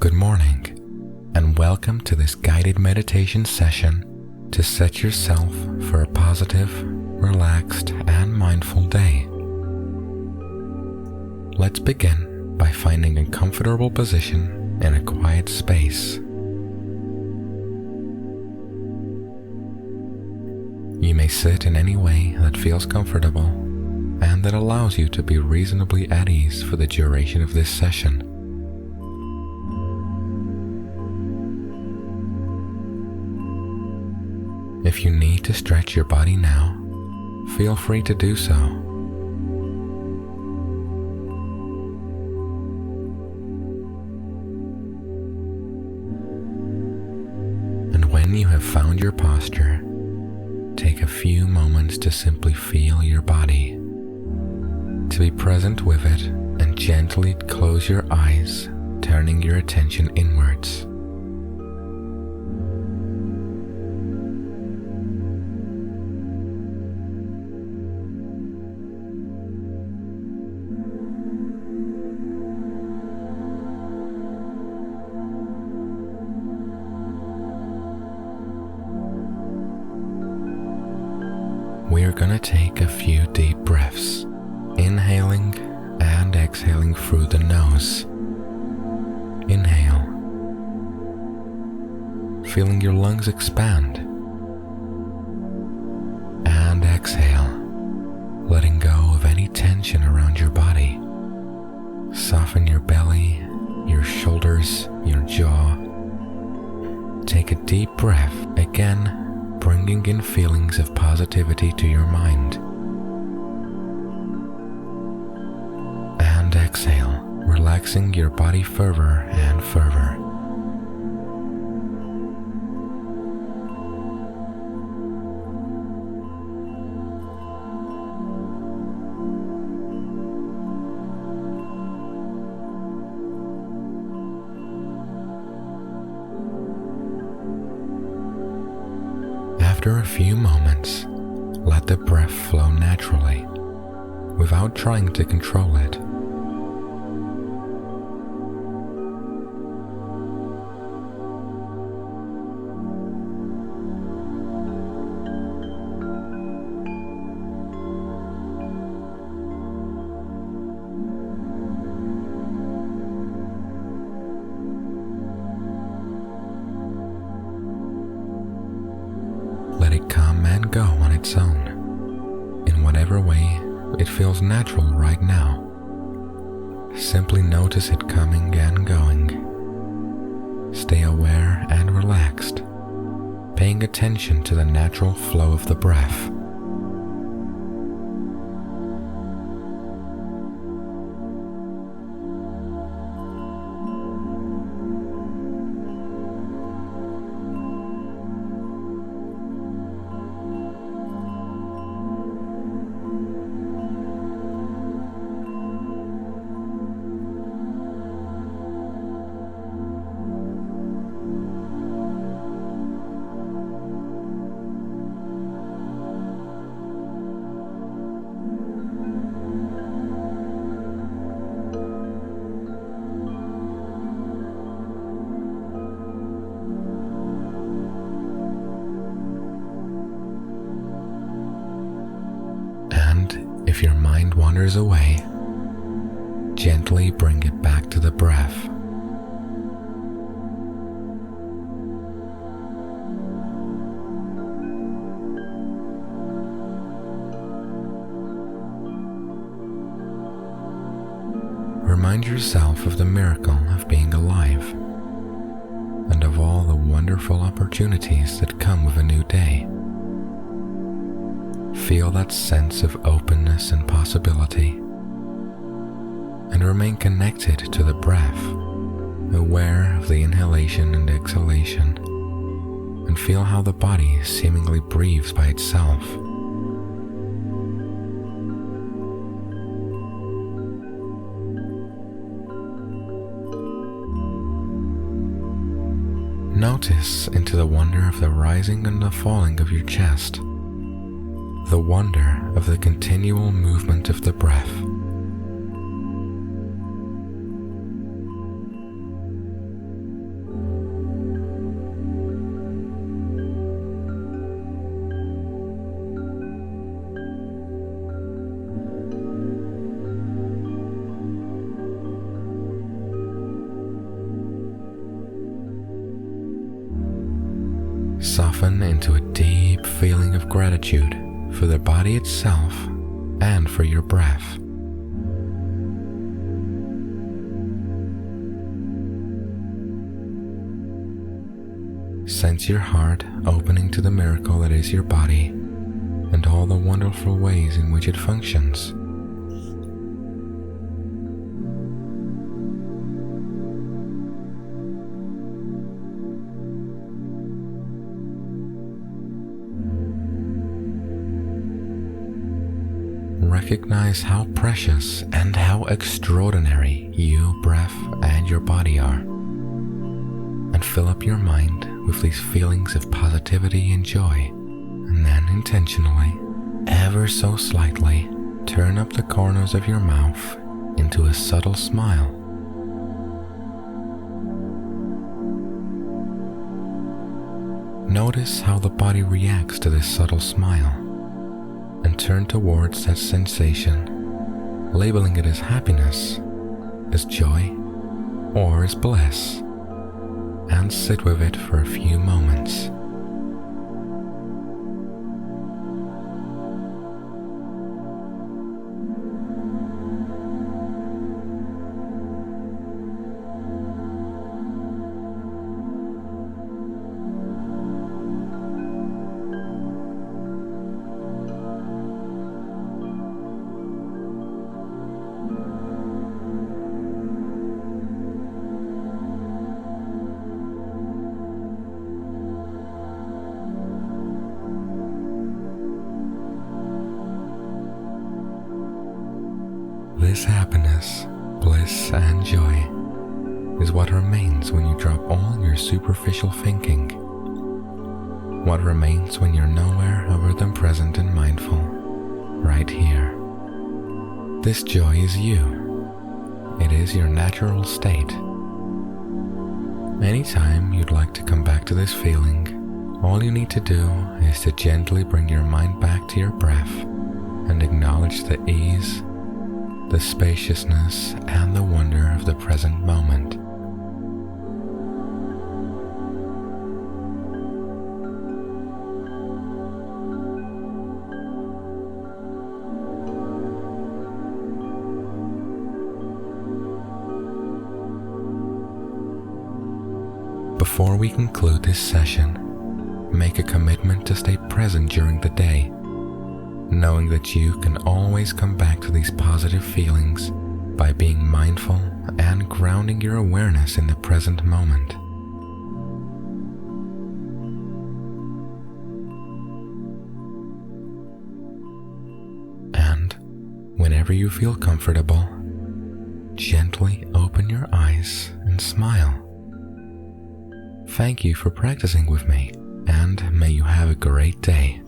Good morning, and welcome to this guided meditation session to set yourself for a positive, relaxed, and mindful day. Let's begin by finding a comfortable position in a quiet space. You may sit in any way that feels comfortable and that allows you to be reasonably at ease for the duration of this session. If you need to stretch your body now, feel free to do so. And when you have found your posture, take a few moments to simply feel your body, to be present with it, and gently close your eyes, turning your attention inwards. We are going to take a few deep breaths, inhaling and exhaling through the nose. Inhale, feeling your lungs expand, and exhale, letting go of any tension around your body. Soften your belly, your shoulders, your jaw. Take a deep breath again, bringing in feelings of positivity to your mind. And exhale, relaxing your body further and further. After a few moments, let the breath flow naturally, without trying to control it. Let it come and go on its own, in whatever way it feels natural right now. Simply notice it coming and going. Stay aware and relaxed, paying attention to the natural flow of the breath. If your mind wanders away, gently bring it back to the breath. Remind yourself of the miracle of being alive and of all the wonderful opportunities that come with a new day. Feel that sense of openness and possibility, and remain connected to the breath, aware of the inhalation and exhalation, and feel how the body seemingly breathes by itself. Notice into the wonder of the rising and the falling of your chest, the wonder of the continual movement of the breath. soften into a deep feeling of gratitude for the body itself and for your breath. Sense your heart opening to the miracle that is your body and all the wonderful ways in which it functions. Recognize how precious and how extraordinary you, breath, and your body are, and fill up your mind with these feelings of positivity and joy, and then intentionally, ever so slightly, turn up the corners of your mouth into a subtle smile. Notice how the body reacts to this subtle smile, and turn towards that sensation, labeling it as happiness, as joy, or as bliss, and sit with it for a few moments. This happiness, bliss, and joy is what remains when you drop all your superficial thinking. What remains when you're nowhere other than present and mindful, right here. This joy is you. It is your natural state. Anytime you'd like to come back to this feeling, all you need to do is to gently bring your mind back to your breath and acknowledge the ease, the spaciousness, and the wonder of the present moment. Before we conclude this session, make a commitment to stay present during the day, knowing that you can always come back to these positive feelings by being mindful and grounding your awareness in the present moment. And whenever you feel comfortable, gently open your eyes and smile. Thank you for practicing with me, and may you have a great day.